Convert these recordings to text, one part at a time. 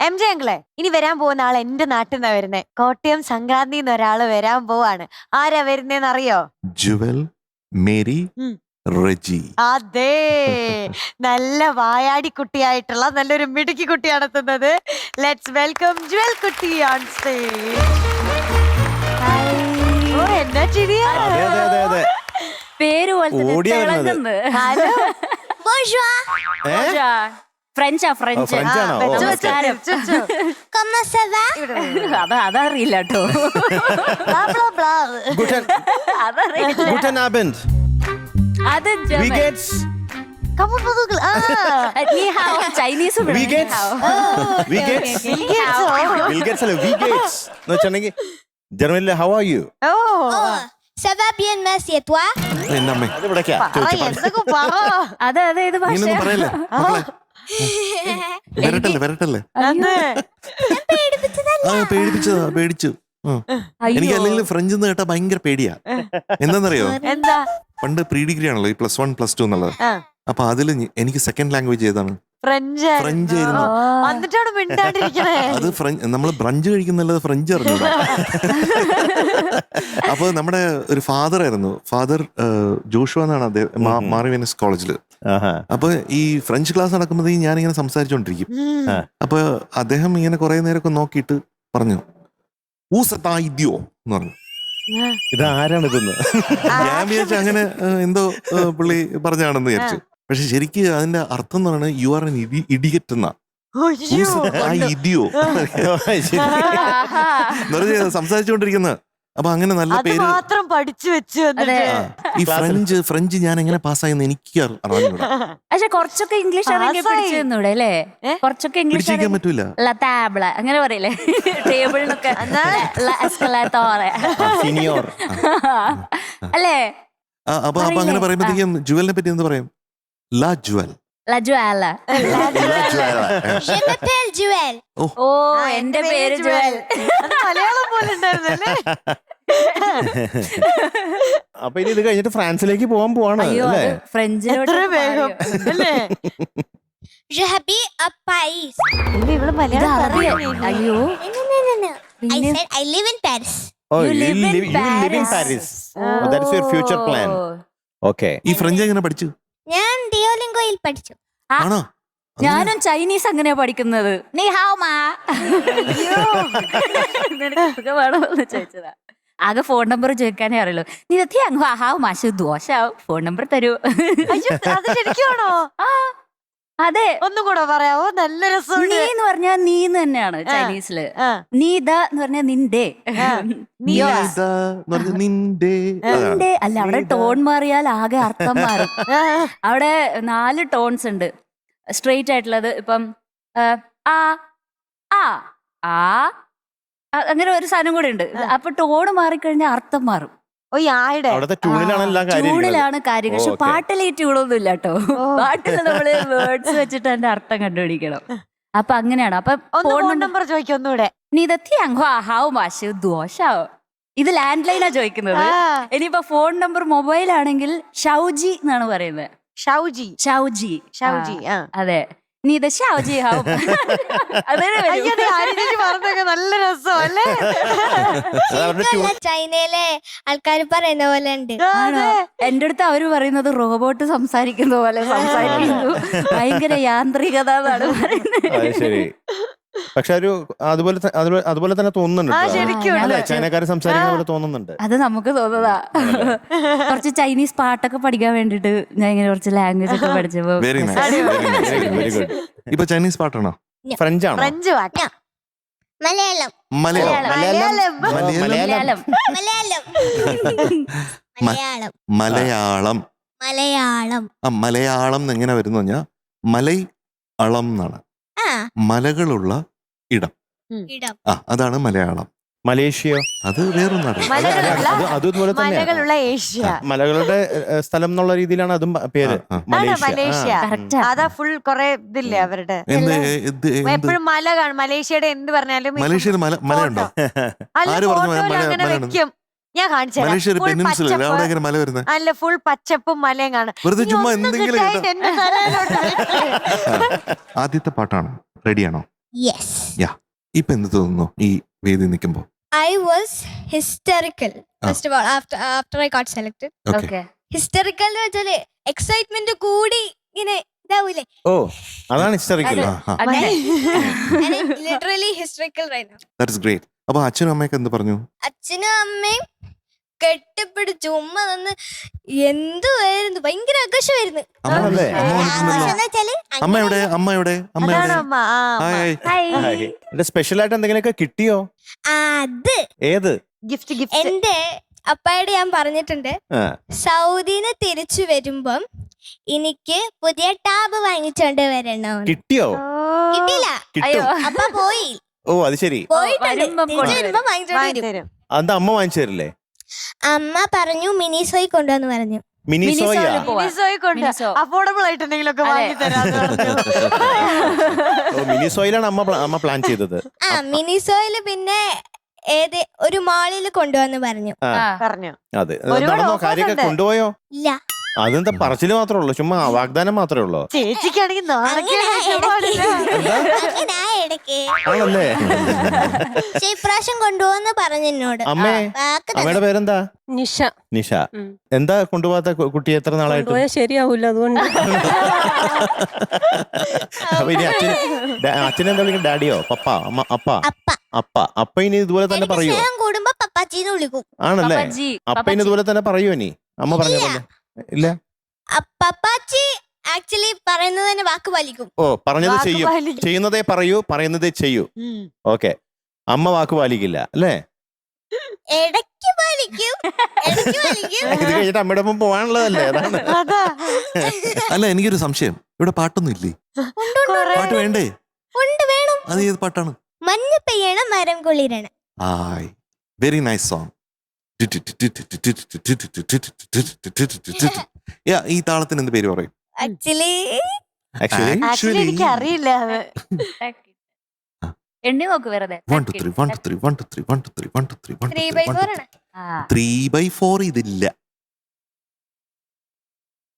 MJ അങ്കിളെ, ഇനി വരാൻ പോകുന്ന ആൾ എന്റെ നാട്ടിൽ നിന്നാ വരുന്നേ. കോട്ടയം സംക്രാന്തിന്ന് ഒരാള് വരാൻ പോവാണ്. ആരാ വരുന്നേന്ന് അറിയോ? ജുവൽ മേരി റെജി. അതെ, നല്ല വായാടി കുട്ടിയായിട്ടുള്ള നല്ലൊരു മിടുക്കി കുട്ടിയാണ് എത്തുന്നത്. ലെറ്റ്സ് വെൽക്കം ജുവൽ കുട്ടി ഓൺ സ്റ്റേജ്. ഓ, എന്നാ ചിരിയാ. പേര് ഹലോ. ഫ്രഞ്ചാ ഫ്രഞ്ച്. അതറിയില്ല കേട്ടോ. അത് ചൈനീസ് ജർമ്മനിലെ how are you? Ça va bien, merci. Et toi? അതേത് ഭാഷ? വരട്ടല്ലേ പേടിച്ചു. എനിക്ക് അല്ലെങ്കിൽ ഫ്രഞ്ച് എന്ന് കേട്ടാ ഭയങ്കര പേടിയാ. എന്താന്നറിയോ, എന്താ? പണ്ട് പ്രീ ഡിഗ്രി ആണല്ലോ ഈ +1 +2 എന്നുള്ളത്. അപ്പൊ അതില് എനിക്ക് സെക്കൻഡ് ലാംഗ്വേജ് ഏതാണ്? ഫ്രഞ്ച് ആയിരുന്നു. എന്നിട്ടാണ് മിണ്ടാണ്ടിരിക്കണേ. അത് നമ്മള് ബ്രഞ്ച് കഴിക്കുന്നല്ലാതെ ഫ്രഞ്ച് അറിഞ്ഞൂടാ. അപ്പൊ നമ്മുടെ ഒരു ഫാദർ ആയിരുന്നു, ഫാദർ ജോഷുവ എന്നാണ് അദ്ദേഹം, മാറിവീനസ് കോളേജില്. അപ്പൊ ഈ ഫ്രഞ്ച് ക്ലാസ് നടക്കുമ്പോഴേ ഞാനിങ്ങനെ സംസാരിച്ചോണ്ടിരിക്കും. അപ്പൊ അദ്ദേഹം ഇങ്ങനെ കുറെ നേരമൊക്കെ നോക്കിയിട്ട് പറഞ്ഞു ഊസത്തായിദ്യോ എന്ന് പറഞ്ഞു. ഇതാരാണ് ഇതെന്ന് ഞാൻ വിചാരിച്ചു അങ്ങനെ എന്തോ പുള്ളി പറഞ്ഞാണെന്ന് വിചാരിച്ചു. പക്ഷെ ശരിക്ക് അതിന്റെ അർത്ഥം എന്ന് പറയുന്നത് യു ആർ എൻ ഇഡിയറ്റ് എന്നാ. സംസാരിച്ചുകൊണ്ടിരിക്കുന്ന. അപ്പൊ അങ്ങനെ നല്ല പേര് മാത്രം പഠിച്ചു വെച്ചു. ഈ ഫ്രഞ്ച് ഞാൻ എങ്ങനെ പാസ്സായെന്ന് എനിക്ക് അറിഞ്ഞൂടാ. പക്ഷെ കുറച്ചൊക്കെ ഇംഗ്ലീഷ് അറിയാൻ അല്ലേ? കുറച്ചൊക്കെ ഇംഗ്ലീഷ് പറ്റൂല. അങ്ങനെ പറയില്ലേ ടേബിളിനൊക്കെ അല്ലേ? അപ്പൊ അങ്ങനെ പറയുമ്പോഴത്തേക്കും ജുവലിനെ പറ്റി എന്ത് പറയും? ലാ ജുവൽ. ഓ, എന്റെ പേര് ജുവൽ. മലയാളം പോലെ ഉണ്ടായിരുന്നല്ലേ? അപ്പൊ ഇനി ഇത് കഴിഞ്ഞിട്ട് ഫ്രാൻസിലേക്ക് പോവാൻ പോവാണ് അല്ലേ? ഫ്രഞ്ചിലോട്ട് വേഗം അല്ലേ? ഇവള് മലയാളം. അയ്യോ, I said I live in Paris. Oh, you live in Paris. Oh, that's your future plan. Okay. ഈ ഫ്രഞ്ച് എങ്ങനെ പഠിച്ചു? ഞാൻ ഡിയോലിംഗോയിൽ പഠിച്ചു. ആണോ? ഞാനും ചൈനീസ് അങ്ങനെയാ പഠിക്കുന്നത്. നീ ഹാവ് മാ. വേണമെന്ന് ചോദിച്ചതാ. ആകെ ഫോൺ നമ്പർ ചോദിക്കാനേ അറിയുള്ളൂ. നീ ഹാവ് മാഷ് ദോശ ഫോൺ നമ്പർ തരൂ. ശരിക്കുവാണോ? അതെ, ഒന്നും കൂടെ പറയാവോ? നല്ല രസം. നീ എന്ന് പറഞ്ഞാൽ നീന്ന് തന്നെയാണ് ചൈനീസില്. നീത എന്ന് പറഞ്ഞാൽ നിന്റെ. നിന്റെ അല്ല, അവിടെ ടോൺ മാറിയാൽ ആകെ അർത്ഥം മാറും. അവിടെ 4 ടോൺസ് ഉണ്ട് സ്ട്രെയിറ്റ് ആയിട്ടുള്ളത്. ഇപ്പം ആ ആ ആ അങ്ങനെ ഒരു സാധനം കൂടെ ഉണ്ട്. അപ്പൊ ടോൺ മാറിക്കഴിഞ്ഞാൽ അർത്ഥം മാറും. ട്യൂണിലാണ് കാര്യം. പക്ഷെ പാട്ടിലെ ട്യൂണൊന്നും ഇല്ല കേട്ടോ. പാട്ടിൽ നമ്മള് വേർഡ്സ് വെച്ചിട്ട് അതിന്റെ അർത്ഥം കണ്ടുപിടിക്കണം. അപ്പൊ അങ്ങനെയാണ്. അപ്പൊ ഫോൺ നമ്പർ ചോദിക്കും ഒന്നുകൂടെ. ഇത് ലാൻഡ് ലൈനാ ചോദിക്കുന്നത്. ഇനിയിപ്പോ ഫോൺ നമ്പർ മൊബൈൽ ആണെങ്കിൽ ഷൗജി എന്നാണ് പറയുന്നത്. ഷൗജി. അതെ, നീ ഇത് ഷൗജി ഹാവ്. നല്ല രസം അല്ലേ? ചൈനയിലെ ആൾക്കാർ പറയുന്ന പോലെ ഉണ്ട്. എന്റെ അടുത്ത് അവര് പറയുന്നത് റോബോട്ട് സംസാരിക്കുന്ന പോലെ സംസാരിക്കുന്നു. ഭയങ്കര യാന്ത്രികത എന്നാണ് പറയുന്നത്. പക്ഷെ ഒരു അതുപോലെ തന്നെ തോന്നുന്നുണ്ട്. ചൈനക്കാര് സംസാരിക്കുന്ന പോലെ തോന്നുന്നുണ്ട്. അത് നമുക്ക് തോന്നുന്നതാ. കുറച്ച് ചൈനീസ് പാട്ടൊക്കെ പഠിക്കാൻ വേണ്ടിട്ട് ഞാൻ ഇങ്ങനെ കുറച്ച് ലാംഗ്വേജ് ഒക്കെ പഠിച്ചപ്പോ. ഇപ്പൊ ചൈനീസ് പാട്ടാണോ? ഫ്രഞ്ച് ആണോ? ഫ്രഞ്ച് പാട്ടാ. മലയാളം. മലയാളം എങ്ങനെ വരുന്ന പറഞ്ഞാ മലൈ അളം എന്നാണ്. മലകളുള്ള ഇടം. അതാണ് മലയാളം. മലേഷ്യയോ? അത് വേറൊന്നാണ്. അതുപോലെ തന്നെ മലകളുടെ സ്ഥലം എന്നുള്ള രീതിയിലാണ് അതും പേര്. മലേഷ്യ. അതാ ഫുൾ കൊറേ ഇതില്ലേ അവരുടെ. എപ്പോഴും മല കാണും. മലേഷ്യയുടെ എന്ത് പറഞ്ഞാലും മലേഷ്യയിൽ മലയുണ്ടോ? ആര് പറഞ്ഞു? ഞാൻ കാണിച്ചു. അല്ല, ഫുൾ പച്ചപ്പും മലയും കാണാം. വെറുതെ ചുമ്മാ എന്തെങ്കിലും. ആദ്യത്തെ പാട്ടാണ്. റെഡിയാണോ? യെസ്. ഇപ്പൊ എന്ത് തോന്നുന്നു ഈ വേദി നിൽക്കുമ്പോ? I was hysterical. First of all, after I got selected. Okay. Okay. Hysterical എന്ന് വെച്ചാല് എക്സൈറ്റ്മെന്റ് കൂടി ഇങ്ങനെ ഇതാവൂലേ? ഓ അതാണ് ഹിസ്റ്ററിക്കൽ. അങ്ങനെ literally historical right now. That's great. അപ്പൊ അച്ഛനും അമ്മയൊക്കെ എന്ത് പറഞ്ഞു? അച്ഛനും അമ്മയും കെട്ടിപ്പിടിച്ച് ഉമ്മ തന്ന് എന്തുവായിരുന്നു, ഭയങ്കര ആഘോഷമായിരുന്നു. ആണല്ലേ? ആഘോഷം എന്ന് വെച്ചാല് അമ്മ എവിടെ? അമ്മ എവിടെ? അമ്മ അതാണ് എവിടെ? അമ്മ. ആ, അമ്മ. ഹായ്. സ്പെഷ്യൽ ആയിട്ട് എന്തെങ്കിലുമൊക്കെ കിട്ടിയോ? അത് ഏത്? ഗിഫ്റ്റ് എന്റെ അപ്പായോട് ഞാൻ പറഞ്ഞിട്ടുണ്ട്, ആ. സൗദിന്ന് തിരിച്ചു വരുമ്പം എനിക്ക് പുതിയ ടാബ് വാങ്ങിച്ചോണ്ട് വരണം. കിട്ടിയോ? കിട്ടിയില്ല, കിട്ടും. അപ്പ പോയി. ഓ അത് ശരി. പോയിട്ടുണ്ട്. വരുമ്പം തിരിച്ചു കൊണ്ടുവരും. വരുമ്പോ വാങ്ങിച്ചോണ്ട് വരും. തരും. അത് അമ്മ വാങ്ങിച്ചു തരില്ലേ? അമ്മ പറഞ്ഞു മിനിസോയി കൊണ്ടുവന്ന് പറഞ്ഞു. മിനിസോയ? മിനിസോയില് പോവാം. മിനിസോയെ കൊണ്ട് മിനിസോ. അഫോർഡബിൾ ആയിട്ട് എന്തെങ്കിലുമൊക്കെ അതെ. വാങ്ങി തരാന്ന് പറഞ്ഞു. ഓ മിനിസോയിലാണ് അമ്മ പ്ലാൻ ചെയ്തത്. ആ മിനിസോയില് പിന്നെ ഒരു മാളിൽ കൊണ്ടുവന്ന് പറഞ്ഞു. ആ പറഞ്ഞു. അതെ. ഒരുപാട് നടന്നോ? offers കാര്യമൊക്കെ ഉണ്ട്. കൊണ്ടുപോയോ? ഇല്ല, അതെന്താ പറച്ചില് മാത്രമേ ഉള്ളൂ, ചുമ്മാ വാഗ്ദാനം മാത്രമേ ഉള്ളൂ. ചേച്ചിക്കാണെങ്കിൽ നാണക്കേട് പാടില്ല. അങ്ങനെ ഇടയ്ക്ക്. ആണല്ലേ? പക്ഷെ ഇപ്രാവശ്യം കൊണ്ടുപോകുന്ന പറഞ്ഞു എന്നോട്. അമ്മേ, വാക്ക് തന്നെ. അമ്മയുടെ പേരെന്താ? നിഷ. നിഷ. ഉം. എന്താ കൊണ്ടുപോകാത്ത കുട്ടി എത്ര നാളായിട്ട്? കൊണ്ടുപോയാൽ ശരിയാവൂല, അതുകൊണ്ട് അപ്പൊ ഇനി അച്ഛനെന്താ വിളിക്കും? ഡാഡിയോ? പപ്പ? അപ്പ അപ്പ ഇനി ഇതുപോലെ തന്നെ എനിക്ക് പറയോ? സ്നേഹം കൂടുമ്പോ പപ്പാച്ചിന്ന് വിളിക്കും. ആണല്ലേ? പപ്പജി, അപ്പ ഇനി ഇതുപോലെ തന്നെ പറയോ ഇനി? അമ്മ പറഞ്ഞ പോലെ? ഇല്ല. പപ്പാച്ചി ആക്ച്വലി പറയുന്നത് തന്നെ വാക്ക് പാലിക്കും. ഓ പറഞ്ഞത് വാക്ക് ചെയ്യും. പാലിക്കും. ചെയ്യുന്നതേ പറയൂ, പറയുന്നതേ ചെയ്യൂ. ഉം. ഓക്കെ. അമ്മ വാക്ക് പാലിക്കില്ല അല്ലേ? ഇടയ്ക്ക് പാലിക്കും, ഇടയ്ക്ക് പാലിക്കും. ഇത് കഴിഞ്ഞിട്ട് അമ്മയുടെ ഒപ്പം പോകാനുള്ളതല്ലേ? അതാണ്. അതാ. അല്ല, എനിക്കൊരു സംശയം. ഇവിടെ പാട്ടൊന്നും ഇല്ലേ? പാട്ട് വേണ്ടേ? ഉണ്ട്, വേണം. അത് ഏത് പാട്ടാണ്? മഞ്ഞ് പെയ്യണം മരം കുളിരണം. ആയ്, വെരി നൈസ് സോങ്. ഈ താളത്തിന് എന്ത് പേര് പറയും? ആക്ച്വലി ആക്ച്വലി ആക്ച്വലി എനിക്ക് അറിയില്ല അത്. എണ്ണി നോക്ക് വെറുതെ. 1 2 3 1 2 3 1 2 3 1 2 3 1 2 3 1 2 3 3/4 ആണ്. 3/4 ഇതില്ല.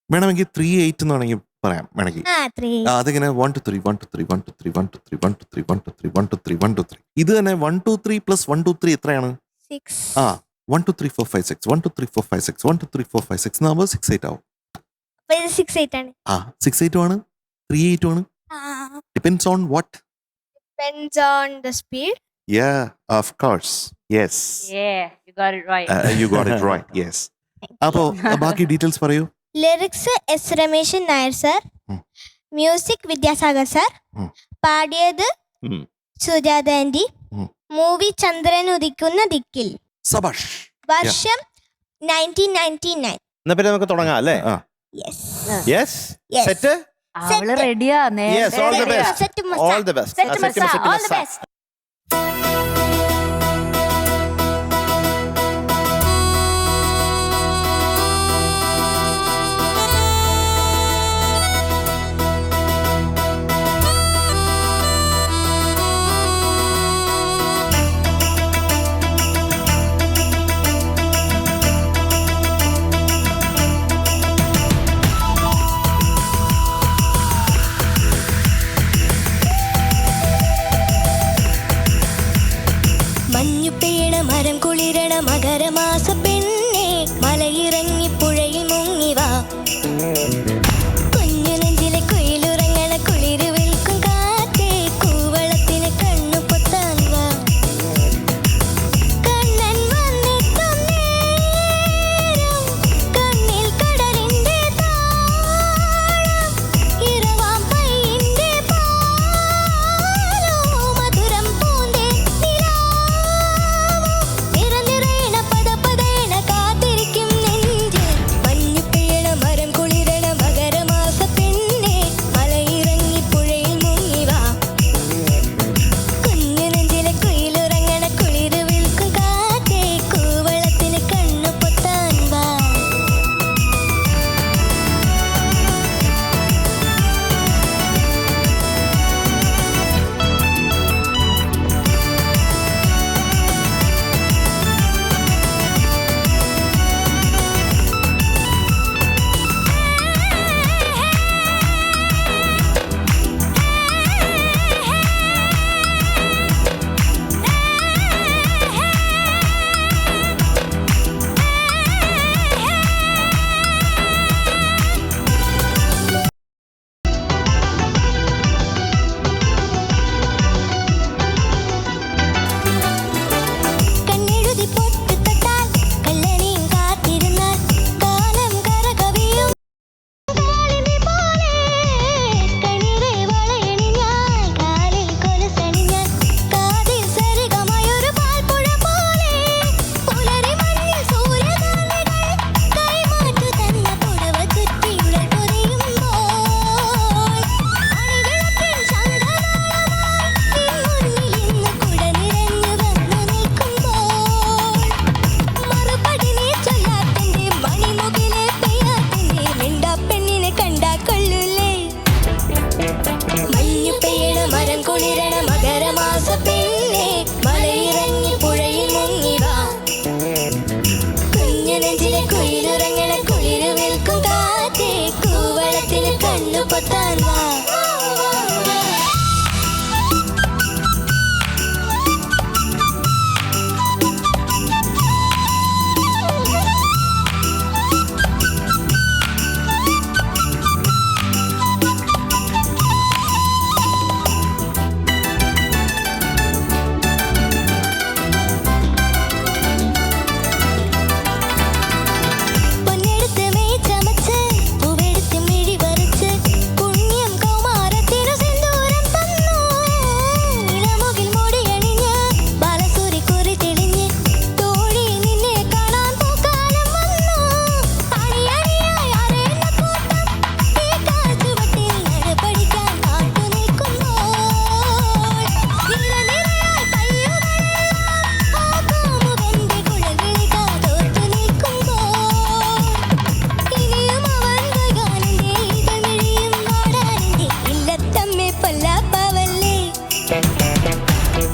വേണമെങ്കിൽ 3/8 എന്ന് വേണമെങ്കിൽ പറയാം. വേണമെങ്കിൽ ആ 3. അതിങ്ങനെ 1 2 3 1 2 3 1 2 3 1 2 3 1 2 3 1 2 3 1 2 3 1 2 3. ഇത് തന്നെ 1 2 3 പ്ലസ് 1 2 3 എത്രയാണ്? 6. ആ 1 2 3 4 5 6 1 2 3 4 5 6 1 2 3 4 5 6 ആകുമ്പോൾ 6 8 ആവും. അപ്പൊ ഇത് 6 8 ആണ്. ആ 6 8 ആണ്, 3 8 ആണ്. Depends on what? Depends on the speed. Yeah, of course. Yes. Yeah, you got it right. You got it right. Yes. അപ്പോ ബാക്കി ഡീറ്റെയിൽസ് പറയൂ. Lyrics S Rameshan Nair sir, ഉം. മ്യൂസിക് വിദ്യാസാഗർ സർ, ഉം. പാടിയത് ഉം. സുജാത ആന്റി, ഉം. മൂവി ചന്ദ്രൻ ഉദിക്കുന്ന ദിക്കിൽ, സബാഷ്. വർഷം 1999. എന്നാ പിന്നെ നമുക്ക് തുടങ്ങാം അല്ലേ? ആ. Yes yes. Yes. സെറ്റ്? അവള് റെഡിയാ. Yes, all the best. Set All the best. Set Set massa, all the massa. best. മഞ്ഞു പെയ്യണ മരം കുളിരണ മകരമാസ പെണ്ണെ, മലയിറങ്ങി പുഴയിൽ മുങ്ങിവാ, കുഞ്ഞു നെഞ്ചിലെ കുയിലുറങ്ങണ കുളിര് വിൽക്കും കാറ്റേ, കൂവളത്തിന് കണ്ണു പൊത്താൻ വാ, കണ്ണൻ വന്നെത്തും നേരം, കണ്ണിൽ കടലിന്റെ താളം, ഇറവാം പൈയിന്റെ പാലോ, മധുരം പൂന്തേ നിലാവോ, നിറനിറയണ പദ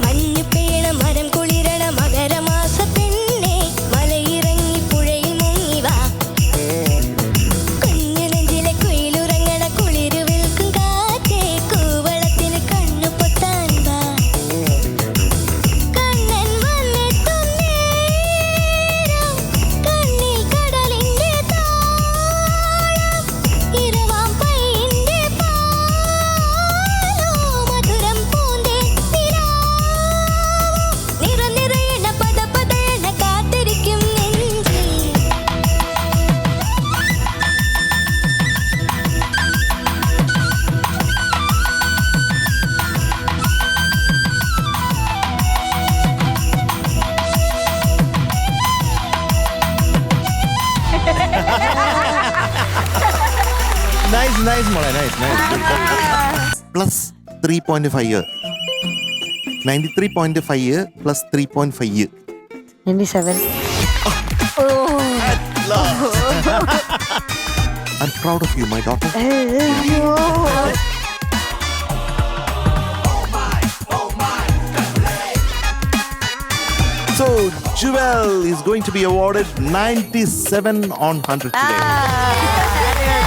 മഞ്ഞു പേണ മരം കുളിരണ മകരമാസ പെണ്ണെ മലയിറങ്ങി പുഴയിൽ മുങ്ങി വാ കുഞ്ഞു നെഞ്ചിലെ കുയിലുറങ്ങണ കുളിരു വിൽക്കും കാറ്റേ കൂവളത്തിന് കണ്ണു പൊത്താൻ വാ കണ്ണൻ വന്നെത്തും നേരം കണ്ണിൽ കടലിന്റെ താളം ഇരവാം പൈന്റെ പാലോ മധുരം പൂന്തേ നിറനിറയണ പദപദയണ കാത്തിരിക്കും നെഞ്ചിൽ നൈസ് മോളെ nice plus 3.5 93.5 plus 3.5 97. I'm proud of you, my daughter. So, Jewel is going to be awarded 97 on 100 today.